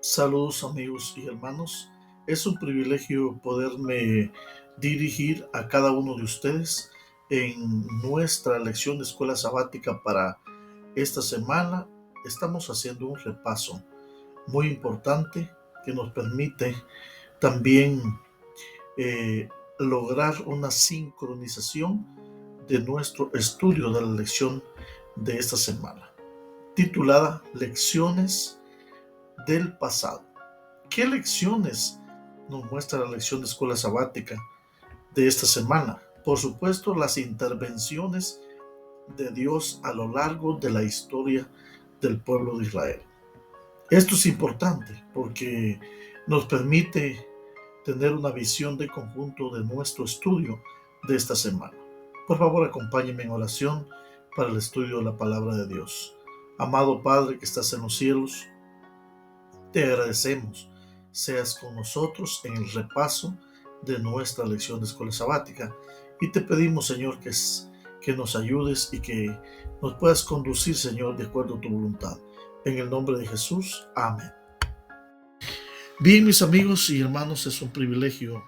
Saludos amigos y hermanos. Es un privilegio poderme dirigir a cada uno de ustedes en nuestra lección de escuela sabática para esta semana. Estamos haciendo un repaso muy importante que nos permite también eh, lograr una sincronización de nuestro estudio de la lección de esta semana, titulada Lecciones del pasado. ¿Qué lecciones nos muestra la lección de escuela sabática de esta semana? Por supuesto, las intervenciones de Dios a lo largo de la historia del pueblo de Israel. Esto es importante porque nos permite tener una visión de conjunto de nuestro estudio de esta semana. Por favor, acompáñenme en oración para el estudio de la palabra de Dios. Amado Padre que estás en los cielos, te agradecemos seas con nosotros en el repaso de nuestra lección de escuela sabática y te pedimos, Señor, que nos ayudes y que nos puedas conducir, Señor, de acuerdo a tu voluntad. En el nombre de Jesús, amén. Bien, mis amigos y hermanos, es un privilegio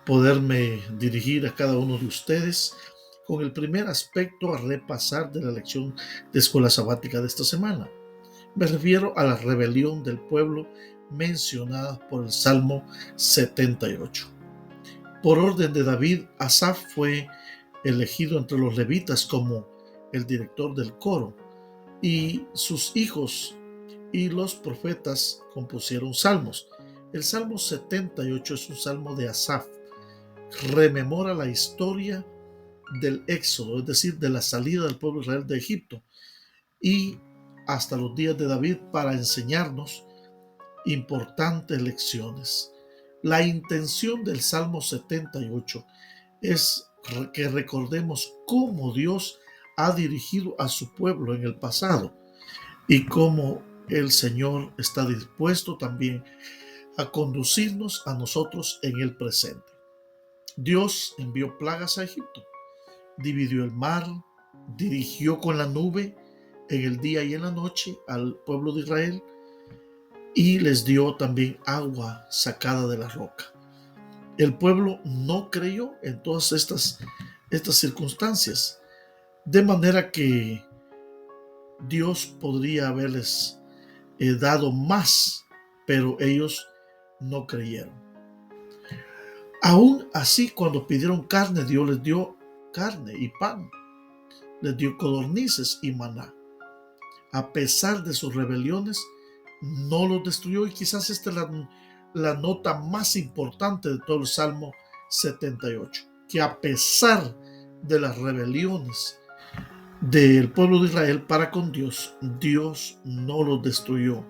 poderme dirigir a cada uno de ustedes con el primer aspecto a repasar de la lección de escuela sabática de esta semana. Me refiero a la rebelión del pueblo mencionada por el Salmo 78. Por orden de David, Asaf fue elegido entre los levitas como el director del coro, y sus hijos y los profetas compusieron salmos. El Salmo 78 es un salmo de Asaf. Rememora la historia del éxodo, es decir, de la salida del pueblo de Israel de Egipto, y hasta los días de David para enseñarnos importantes lecciones. La intención del Salmo 78 es que recordemos cómo Dios ha dirigido a su pueblo en el pasado y cómo el Señor está dispuesto también a conducirnos a nosotros en el presente. Dios envió plagas a Egipto, dividió el mar, dirigió con la nube en el día y en la noche al pueblo de Israel y les dio también agua sacada de la roca. El pueblo no creyó en todas estas circunstancias, de manera que Dios podría haberles dado más, pero ellos no creyeron. Aún así, cuando pidieron carne, Dios les dio carne y pan, les dio codornices y maná. A pesar de sus rebeliones, no los destruyó, y quizás esta es la nota más importante de todo el Salmo 78, que a pesar de las rebeliones del pueblo de Israel para con Dios, Dios no los destruyó,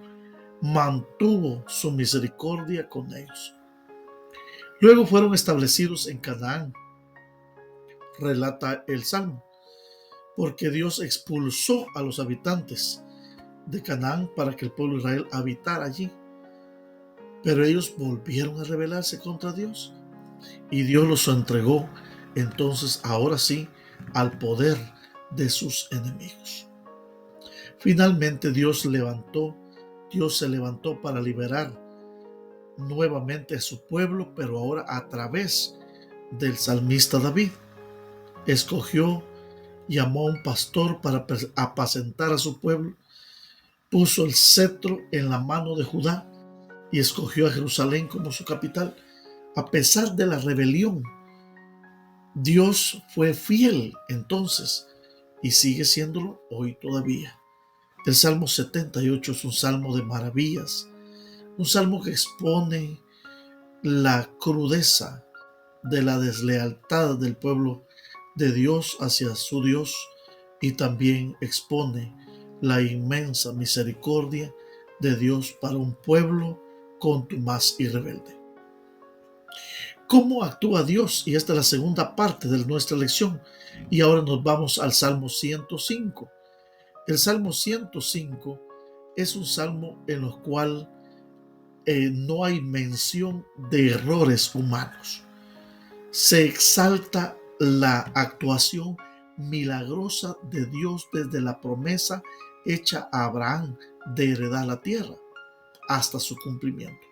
mantuvo su misericordia con ellos. Luego fueron establecidos en Canaán, relata el Salmo, porque Dios expulsó a los habitantes de Canaán para que el pueblo de Israel habitara allí. Pero ellos volvieron a rebelarse contra Dios y Dios los entregó entonces, ahora sí, al poder de sus enemigos. Finalmente Dios se levantó para liberar nuevamente a su pueblo, pero ahora a través del salmista David. Escogió, llamó a un pastor para apacentar a su pueblo, puso el cetro en la mano de Judá y escogió a Jerusalén como su capital. A pesar de la rebelión, Dios fue fiel entonces y sigue siéndolo hoy todavía. El Salmo 78 es un salmo de maravillas, un salmo que expone la crudeza de la deslealtad del pueblo de Dios hacia su Dios, y también expone la inmensa misericordia de Dios para un pueblo contumaz y rebelde. ¿Cómo actúa Dios? Y esta es la segunda parte de nuestra lección. Y ahora nos vamos al Salmo 105. El Salmo 105 es un salmo en el cual no hay mención de errores humanos. Se exalta la actuación milagrosa de Dios desde la promesa hecha a Abraham de heredar la tierra. hasta su cumplimiento.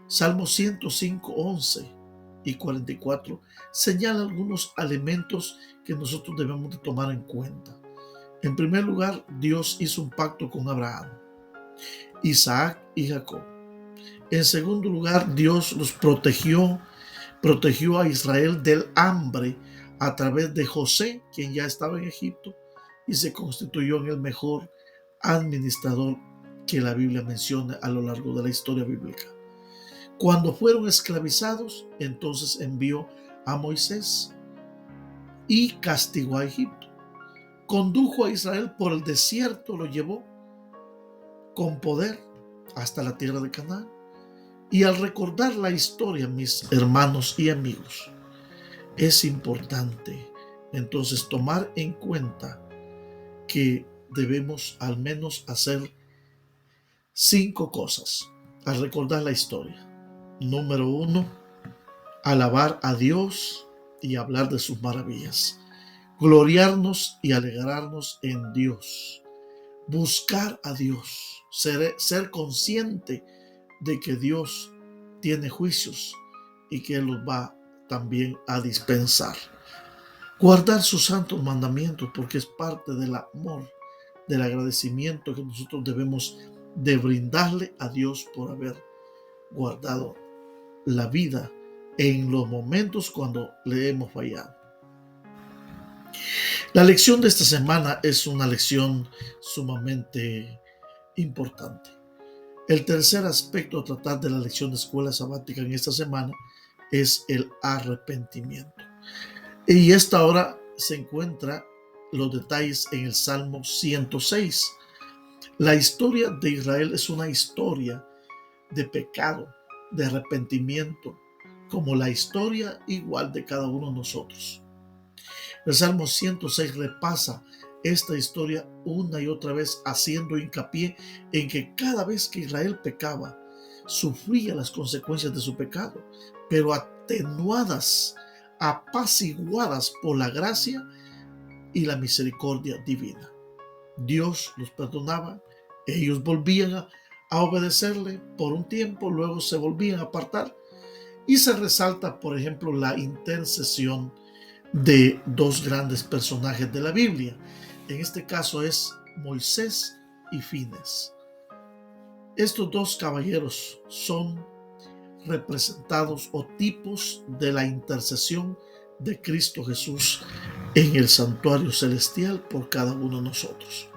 Salmo 105, 11 y 44 señala algunos elementos que nosotros debemos de tomar en cuenta. En primer lugar, Dios hizo un pacto con Abraham, Isaac y Jacob. En segundo lugar, Dios los protegió a Israel del hambre a través de José, quien ya estaba en Egipto y se constituyó en el mejor administrador que la Biblia menciona a lo largo de la historia bíblica. Cuando fueron esclavizados, entonces envió a Moisés y castigó a Egipto. Condujo a Israel por el desierto, lo llevó con poder hasta la tierra de Canaán. Y al recordar la historia, mis hermanos y amigos, es importante entonces tomar en cuenta que debemos al menos hacer 5 cosas al recordar la historia. Número 1, alabar a Dios y hablar de sus maravillas. Gloriarnos y alegrarnos en Dios. Buscar a Dios. Ser consciente de que Dios tiene juicios y que Él los va también a dispensar. Guardar sus santos mandamientos, porque es parte del amor, del agradecimiento que nosotros debemos de brindarle a Dios por haber guardado la vida en los momentos cuando le hemos fallado. La lección de esta semana es una lección sumamente importante. El tercer aspecto a tratar de la lección de escuela sabática en esta semana es el arrepentimiento. Y esta hora se encuentra los detalles en el Salmo 106. La historia de Israel es una historia de pecado, de arrepentimiento, como la historia igual de cada uno de nosotros. El Salmo 106 repasa esta historia una y otra vez, haciendo hincapié en que cada vez que Israel pecaba, sufría las consecuencias de su pecado, pero atenuadas, apaciguadas por la gracia y la misericordia divina. Dios los perdonaba, ellos volvían a obedecerle por un tiempo, luego se volvían a apartar, y se resalta, por ejemplo, la intercesión de 2 grandes personajes de la Biblia. En este caso es Moisés y Fines. Estos 2 caballeros son representados o tipos de la intercesión de Cristo Jesús en el santuario celestial por cada uno de nosotros.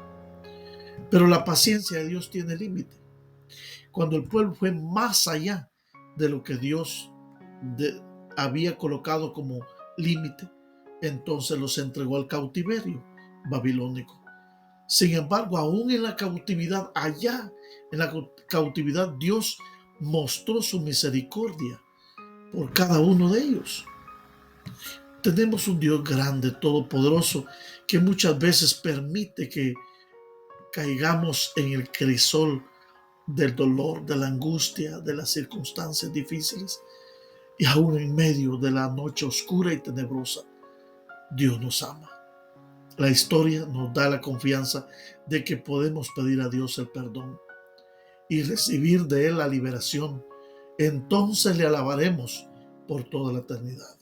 Pero la paciencia de Dios tiene límite. Cuando el pueblo fue más allá de lo que Dios había colocado como límite, entonces los entregó al cautiverio babilónico. Sin embargo, aún en la cautividad, allá en la cautividad, Dios mostró su misericordia por cada uno de ellos. Tenemos un Dios grande, todopoderoso, que muchas veces permite que caigamos en el crisol del dolor, de la angustia, de las circunstancias difíciles, y aún en medio de la noche oscura y tenebrosa, Dios nos ama. La historia nos da la confianza de que podemos pedir a Dios el perdón y recibir de Él la liberación. Entonces le alabaremos por toda la eternidad.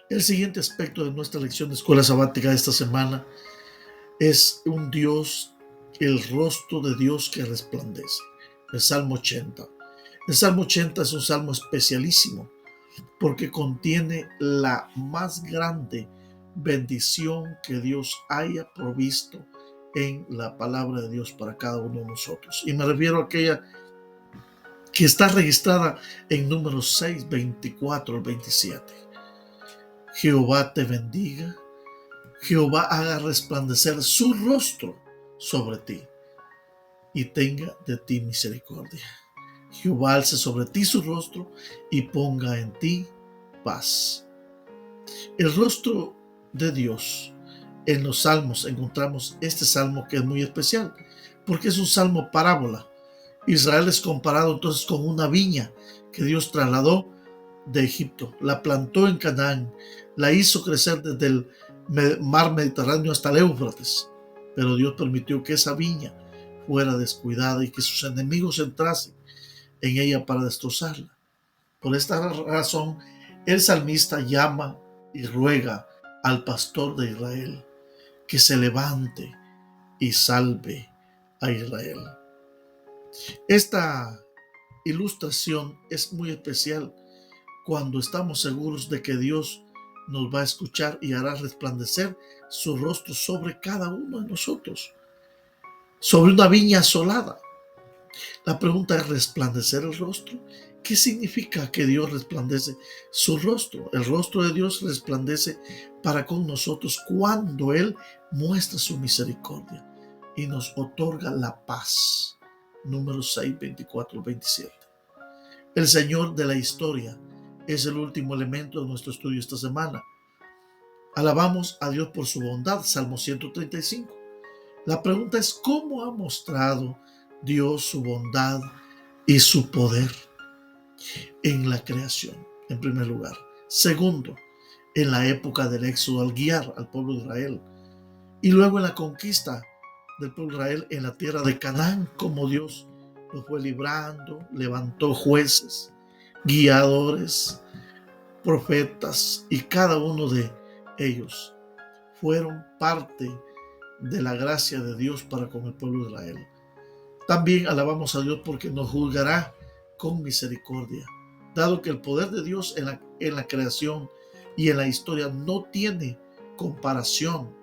El siguiente aspecto de nuestra lección de escuela sabática de esta semana es un Dios, el rostro de Dios que resplandece. El Salmo 80. El Salmo 80 es un salmo especialísimo porque contiene la más grande bendición que Dios haya provisto en la palabra de Dios para cada uno de nosotros. Y me refiero a aquella que está registrada en Números 6, 24 al 27. Jehová te bendiga, Jehová haga resplandecer su rostro sobre ti y tenga de ti misericordia. Jehová alce sobre ti su rostro y ponga en ti paz. El rostro de Dios. En los salmos encontramos este salmo que es muy especial porque es un salmo parábola. Israel es comparado entonces con una viña que Dios trasladó de Egipto, la plantó en Canaán, la hizo crecer desde el mar Mediterráneo hasta el Éufrates, pero Dios permitió que esa viña fuera descuidada y que sus enemigos entrasen en ella para destrozarla. Por esta razón, el salmista llama y ruega al pastor de Israel que se levante y salve a Israel. Esta ilustración es muy especial cuando estamos seguros de que Dios nos va a escuchar y hará resplandecer su rostro sobre cada uno de nosotros, sobre una viña asolada. La pregunta es: ¿resplandecer el rostro? ¿Qué significa que Dios resplandece su rostro? El rostro de Dios resplandece para con nosotros cuando Él muestra su misericordia y nos otorga la paz. Números 6, 24, 27. El Señor de la historia es el último elemento de nuestro estudio esta semana. Alabamos a Dios por su bondad, Salmo 135. La pregunta es: ¿cómo ha mostrado Dios su bondad y su poder en la creación? En primer lugar. Segundo, en la época del éxodo al guiar al pueblo de Israel. Y luego en la conquista del pueblo de Israel en la tierra de Canaán, como Dios lo fue librando, levantó jueces, guiadores, profetas, y cada uno de ellos fueron parte de la gracia de Dios para con el pueblo de Israel. También alabamos a Dios porque nos juzgará con misericordia, dado que el poder de Dios en la creación y en la historia no tiene comparación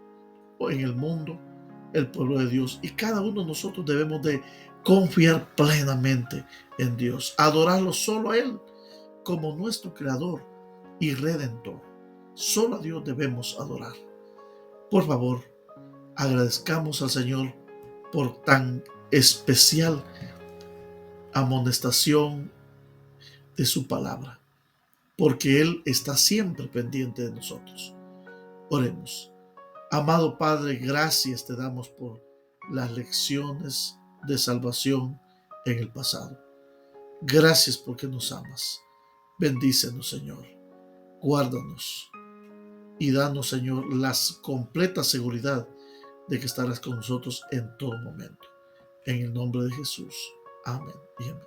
en el mundo, el pueblo de Dios. Y cada uno de nosotros debemos de confiar plenamente en Dios, adorarlo solo a Él como nuestro creador y redentor. Solo a Dios debemos adorar. Por favor, agradezcamos al Señor por tan especial amonestación de su palabra, porque Él está siempre pendiente de nosotros. Oremos. Amado Padre, gracias te damos por las lecciones de salvación en el pasado. Gracias porque nos amas. Bendícenos, Señor. Guárdanos y danos, Señor, la completa seguridad de que estarás con nosotros en todo momento. En el nombre de Jesús. Amén y amén.